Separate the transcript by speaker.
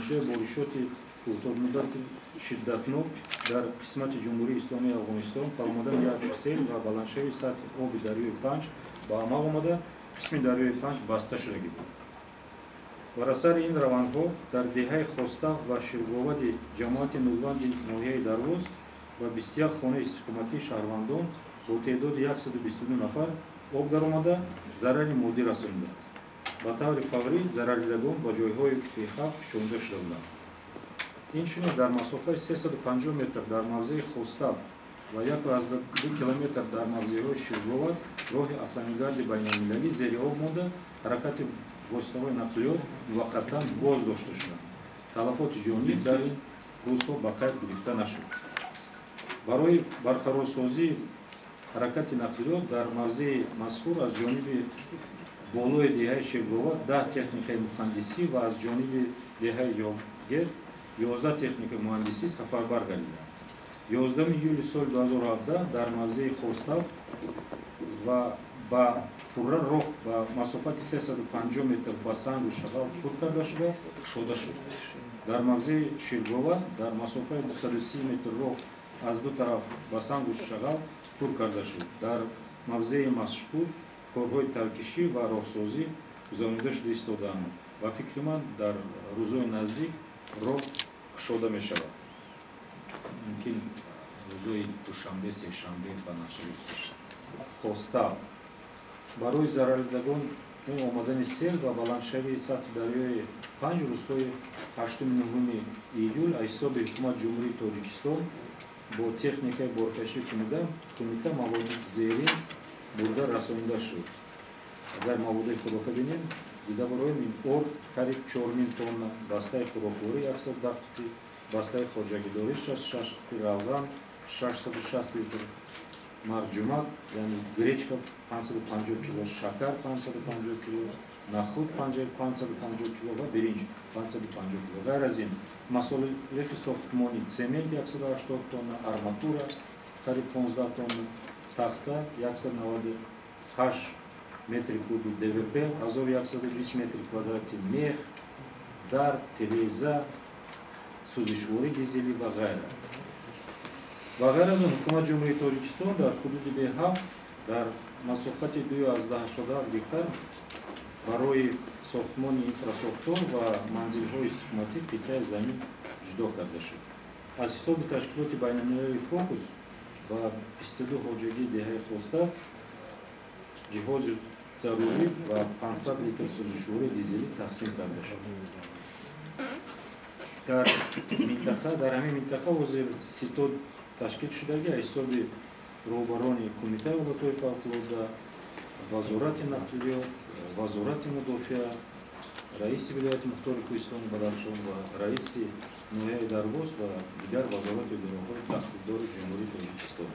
Speaker 1: نشریه بورشوتی کوتاه شدتناک در قسمت جمهوری اسلامی افغانستان فرمودن یک سیل و بلندشوی سطح آب دریای پنج با عمل آمده قسم دریای پنج بسته شده بود. بر اثر این روندها در دهه خستق و شیرگاود جماعت نوبند ناحیه درواز و 21 خانه استقامتی شهروندان با تعداد 122 نفر آب درآمده ضرر مادی رسانیده است. به طور فوری ضرردیدگان به جایهای بیخوف شونده شده بودند. اینچنین در مسافه 350 متر در موضع خستق و 1.2 کیلومتر در موضع شیرگاود راه автомобильгарди بین‌المللی زیر آب مانده حرکت واسطه‌های نقلیات موقتا باز داشته شد. تلفات جانی در این روزها به قید گرفته نشد. برای برقرارسازی حرکت نقلیات در موضع مذکور از جانب بالای دهه شیرگاود 10 تکنیک مهندسی و از جانب دهه یابگر 11 تکنیک مهندسی سفربر گردیدند. 11 ایول سال 2017 در موضع خستق و با پورا راه با مسافت 350 متر با سنگ و شغال پر کرده شده شد. در موضع شیرگاود در مسافت 230 متر راه از دو طرف با سنگ و شغال پر کرده شد. در موضع مشهور کارهای ترکشی و راهسازی گذرانده شده ایستاده‌اند و فکر من در روزهای نزدیک راه شده می شود. ممکن روزهای دوشنبه سه‌شنبه به نقشه گرفته خستق برای ضرردیدگان این آمدن سیل و بلندشوی سطح دریای 5 روزهای 8 9 ایول حساب حکومت جمهوری تاجیکستان با تکنیک بارکشی کمیته مواد زیرین برده رسانیده شد. اگر مواد خوراک بینیم دیده برای این آرد قریب 4 تن بسته خوراکواری 100 قطعه بسته خواجگیداری 66 قطعه روغن 660 لیتر مرجمک یعنی گریچکا 550 کیلو شکر 550 کیلو نخود 550 کیلو و برنج 550 کیلو. غیر از این مسائل ساختمانی سمنت 180 تن آرماتورا قریب 15 تن تخته 198 متر کوبی DVP 1120 متر کвадрати میخ در تلیزه سوزشواری دیزلی و غیره. و غیر از اون حکومت جمهوری تاجیکستان در حدود به 7 در مسافت 2.87 گکتار برای ساختمان اینفراساختور و منزل‌های استقامتی قطعه زمین جدا کرده شد. از حساب تشکیلات بین‌المللی فوکوس و 22 حاجگی دهه خستق جهاز ضروری و 500 لیتر سوزشواری دیزلی تقسیم کرده شد. در همین منطقه وزیر ستاد تشکیل شدگی حساب روبرانی کمیته ولایت‌های فوق‌العاده وزارت نقلیات وزارت مدافع رئیس ولایت مختار کوهستان بدخشان و رئیس ناحیه درواز و دیگر وزارت اداره‌های تخصیصدار جمهوری تاجیکستان